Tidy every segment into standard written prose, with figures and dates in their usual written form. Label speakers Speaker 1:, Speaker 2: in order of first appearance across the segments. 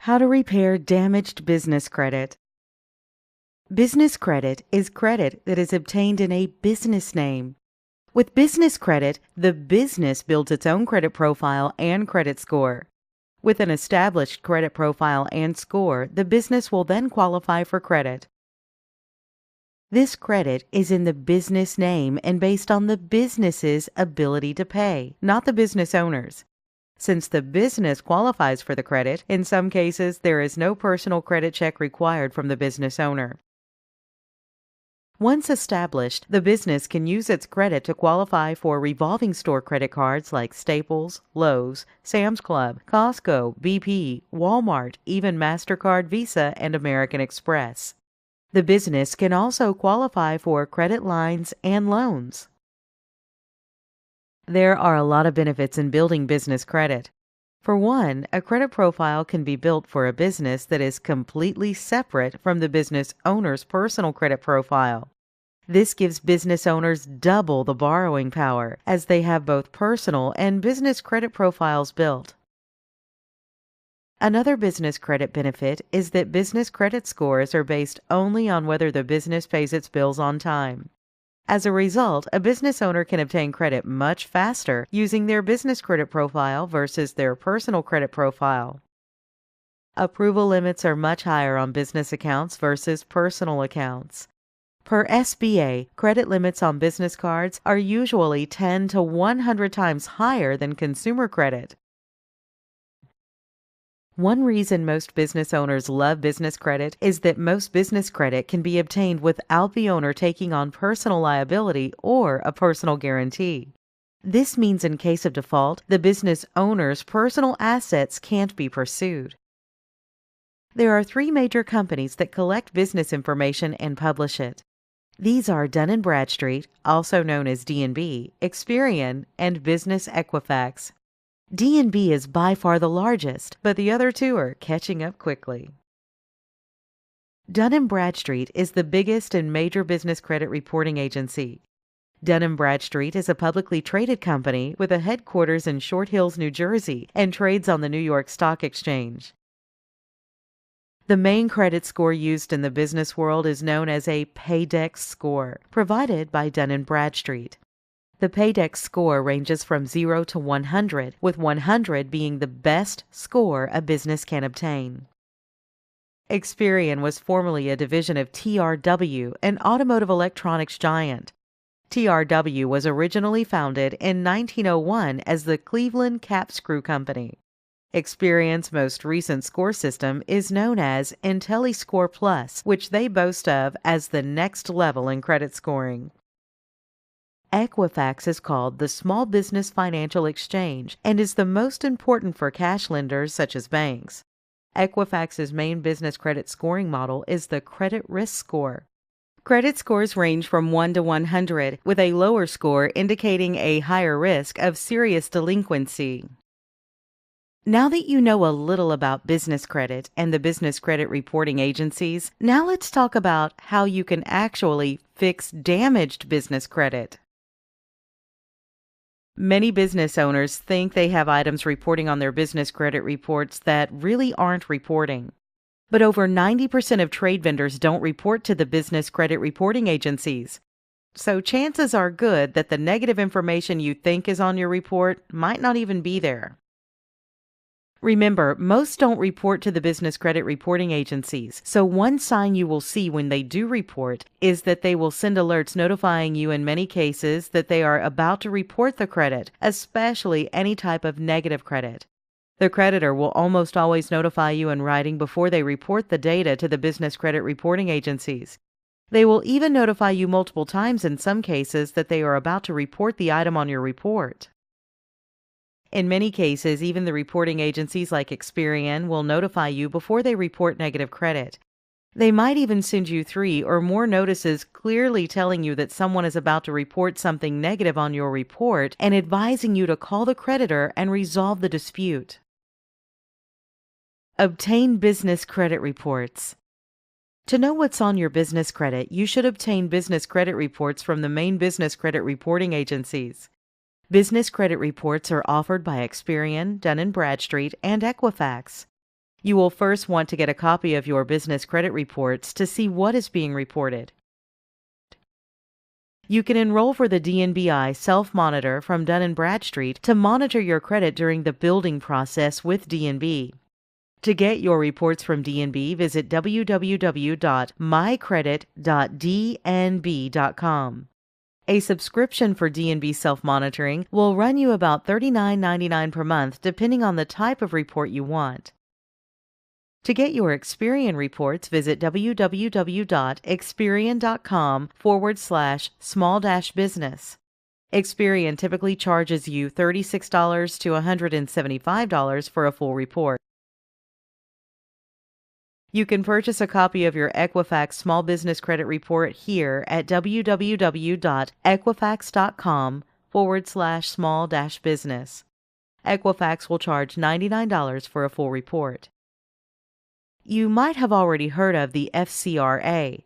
Speaker 1: How to repair damaged business credit. Business credit is credit that is obtained in a business name. With business credit, the business builds its own credit profile and credit score. With an established credit profile and score, the business will then qualify for credit. This credit is in the business name and based on the business's ability to pay, not the business owner's. Since the business qualifies for the credit, in some cases there is no personal credit check required from the business owner. Once established, the business can use its credit to qualify for revolving store credit cards like Staples, Lowe's, Sam's Club, Costco, BP, Walmart, even MasterCard, Visa, and American Express. The business can also qualify for credit lines and loans. There are a lot of benefits in building business credit. For one, a credit profile can be built for a business that is completely separate from the business owner's personal credit profile. This gives business owners double the borrowing power, as they have both personal and business credit profiles built. Another business credit benefit is that business credit scores are based only on whether the business pays its bills on time. As a result, a business owner can obtain credit much faster using their business credit profile versus their personal credit profile. Approval limits are much higher on business accounts versus personal accounts. Per SBA, credit limits on business cards are usually 10 to 100 times higher than consumer credit. One reason most business owners love business credit is that most business credit can be obtained without the owner taking on personal liability or a personal guarantee. This means in case of default, the business owner's personal assets can't be pursued. There are 3 major companies that collect business information and publish it. These are Dun & Bradstreet, also known as D&B, Experian, and Business Equifax. D&B is by far the largest, but the other 2 are catching up quickly. Dun & Bradstreet is the biggest and major business credit reporting agency. Dun & Bradstreet is a publicly traded company with a headquarters in Short Hills, New Jersey, and trades on the New York Stock Exchange. The main credit score used in the business world is known as a Paydex score, provided by Dun & Bradstreet. The Paydex score ranges from 0 to 100, with 100 being the best score a business can obtain. Experian was formerly a division of TRW, an automotive electronics giant. TRW was originally founded in 1901 as the Cleveland Cap Screw Company. Experian's most recent score system is known as IntelliScore Plus, which they boast of as the next level in credit scoring. Equifax is called the Small Business Financial Exchange and is the most important for cash lenders such as banks. Equifax's main business credit scoring model is the credit risk score. Credit scores range from 1 to 100, with a lower score indicating a higher risk of serious delinquency. Now that you know a little about business credit and the business credit reporting agencies, now let's talk about how you can actually fix damaged business credit. Many business owners think they have items reporting on their business credit reports that really aren't reporting. But over 90% of trade vendors don't report to the business credit reporting agencies. So chances are good that the negative information you think is on your report might not even be there. Remember, most don't report to the business credit reporting agencies, so one sign you will see when they do report is that they will send alerts notifying you in many cases that they are about to report the credit, especially any type of negative credit. The creditor will almost always notify you in writing before they report the data to the business credit reporting agencies. They will even notify you multiple times in some cases that they are about to report the item on your report. In many cases, even the reporting agencies like Experian will notify you before they report negative credit. They might even send you 3 or more notices clearly telling you that someone is about to report something negative on your report and advising you to call the creditor and resolve the dispute. Obtain business credit reports. To know what's on your business credit, you should obtain business credit reports from the main business credit reporting agencies. Business credit reports are offered by Experian, Dun & Bradstreet, and Equifax. You will first want to get a copy of your business credit reports to see what is being reported. You can enroll for the DNBI Self-Monitor from Dun & Bradstreet to monitor your credit during the building process with DNB. To get your reports from DNB, visit www.mycredit.dnb.com. A subscription for DNB Self-Monitoring will run you about $39.99 per month depending on the type of report you want. To get your Experian reports, visit www.experian.com/small-business. Experian typically charges you $36 to $175 for a full report. You can purchase a copy of your Equifax Small Business Credit Report here at www.equifax.com/small-business. Equifax will charge $99 for a full report. You might have already heard of the FCRA.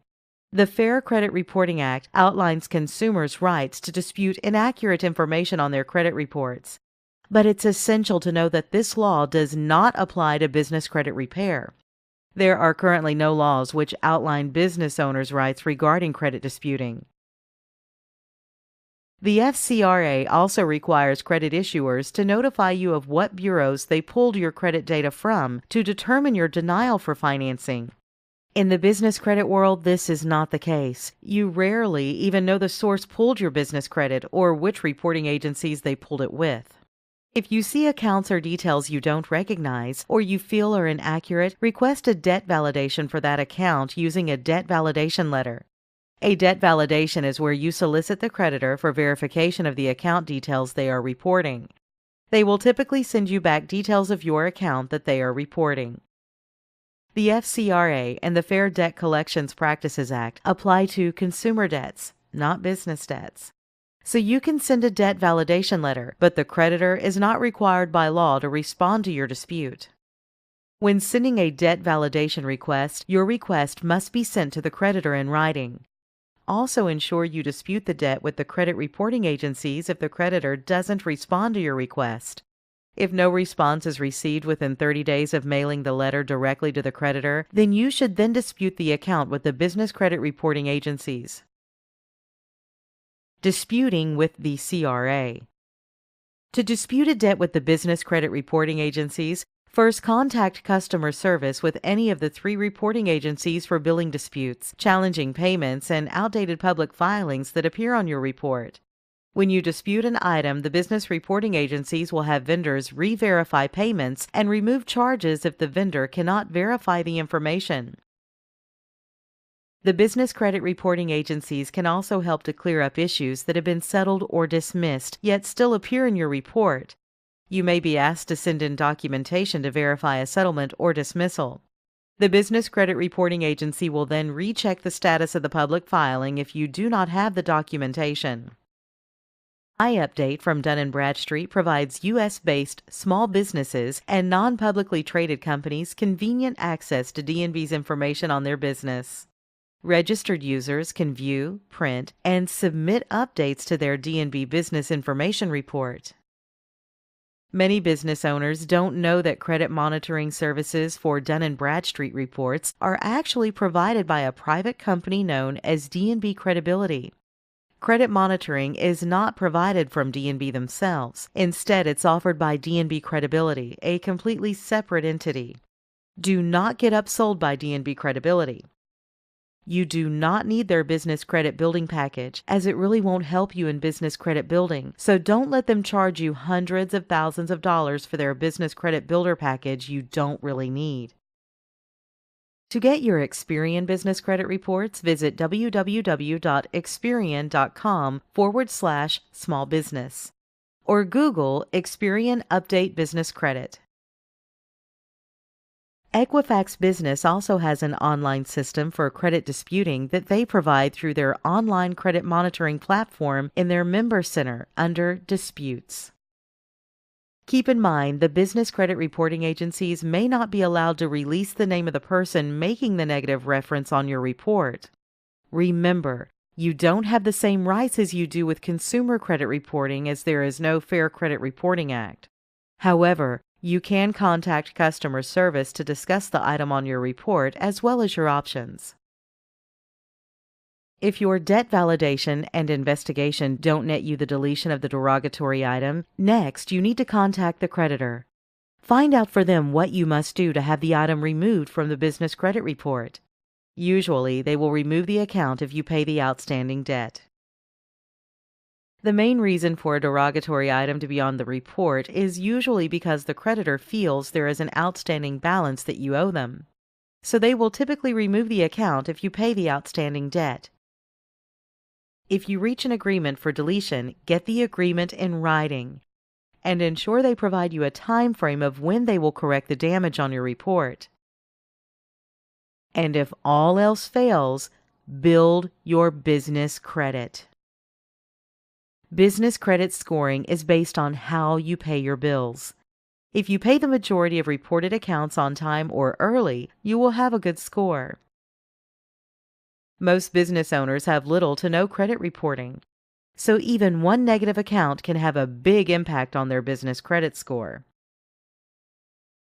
Speaker 1: The Fair Credit Reporting Act outlines consumers' rights to dispute inaccurate information on their credit reports. But it's essential to know that this law does not apply to business credit repair. There are currently no laws which outline business owners' rights regarding credit disputing. The FCRA also requires credit issuers to notify you of what bureaus they pulled your credit data from to determine your denial for financing. In the business credit world, this is not the case. You rarely even know the source pulled your business credit or which reporting agencies they pulled it with. If you see accounts or details you don't recognize or you feel are inaccurate, request a debt validation for that account using a debt validation letter. A debt validation is where you solicit the creditor for verification of the account details they are reporting. They will typically send you back details of your account that they are reporting. The FCRA and the Fair Debt Collections Practices Act apply to consumer debts, not business debts. So you can send a debt validation letter, but the creditor is not required by law to respond to your dispute. When sending a debt validation request, your request must be sent to the creditor in writing. Also ensure you dispute the debt with the credit reporting agencies if the creditor doesn't respond to your request. If no response is received within 30 days of mailing the letter directly to the creditor, then you should then dispute the account with the business credit reporting agencies. Disputing with the CRA. To dispute a debt with the business credit reporting agencies, first contact customer service with any of the 3 reporting agencies for billing disputes, challenging payments, and outdated public filings that appear on your report. When you dispute an item, the business reporting agencies will have vendors re-verify payments and remove charges if the vendor cannot verify the information. The business credit reporting agencies can also help to clear up issues that have been settled or dismissed, yet still appear in your report. You may be asked to send in documentation to verify a settlement or dismissal. The business credit reporting agency will then recheck the status of the public filing if you do not have the documentation. iUpdate from Dun & Bradstreet provides U.S.-based small businesses and non-publicly traded companies convenient access to DNB's information on their business. Registered users can view, print, and submit updates to their DNB Business Information Report. Many business owners don't know that credit monitoring services for Dun & Bradstreet reports are actually provided by a private company known as DNB Credibility. Credit monitoring is not provided from DNB themselves. Instead, it's offered by DNB Credibility, a completely separate entity. Do not get upsold by DNB Credibility. You do not need their business credit building package, as it really won't help you in business credit building, so don't let them charge you hundreds of thousands of dollars for their business credit builder package you don't really need. To get your Experian business credit reports, visit www.experian.com/small-business or Google Experian Update Business Credit. Equifax Business also has an online system for credit disputing that they provide through their online credit monitoring platform in their Member Center under Disputes. Keep in mind, the business credit reporting agencies may not be allowed to release the name of the person making the negative reference on your report. Remember, you don't have the same rights as you do with consumer credit reporting, as there is no Fair Credit Reporting Act. However, You can contact customer service to discuss the item on your report as well as your options. If your debt validation and investigation don't net you the deletion of the derogatory item, next you need to contact the creditor. Find out for them what you must do to have the item removed from the business credit report. Usually, they will remove the account if you pay the outstanding debt. The main reason for a derogatory item to be on the report is usually because the creditor feels there is an outstanding balance that you owe them. So they will typically remove the account if you pay the outstanding debt. If you reach an agreement for deletion, get the agreement in writing and ensure they provide you a time frame of when they will correct the damage on your report. And if all else fails, build your business credit. Business credit scoring is based on how you pay your bills. If you pay the majority of reported accounts on time or early, you will have a good score. Most business owners have little to no credit reporting, so even one negative account can have a big impact on their business credit score.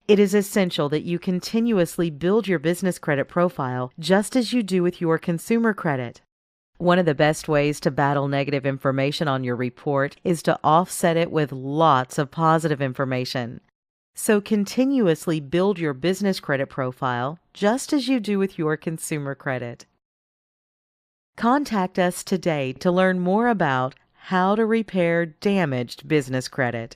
Speaker 1: It is essential that you continuously build your business credit profile just as you do with your consumer credit. One of the best ways to battle negative information on your report is to offset it with lots of positive information. So continuously build your business credit profile just as you do with your consumer credit. Contact us today to learn more about how to repair damaged business credit.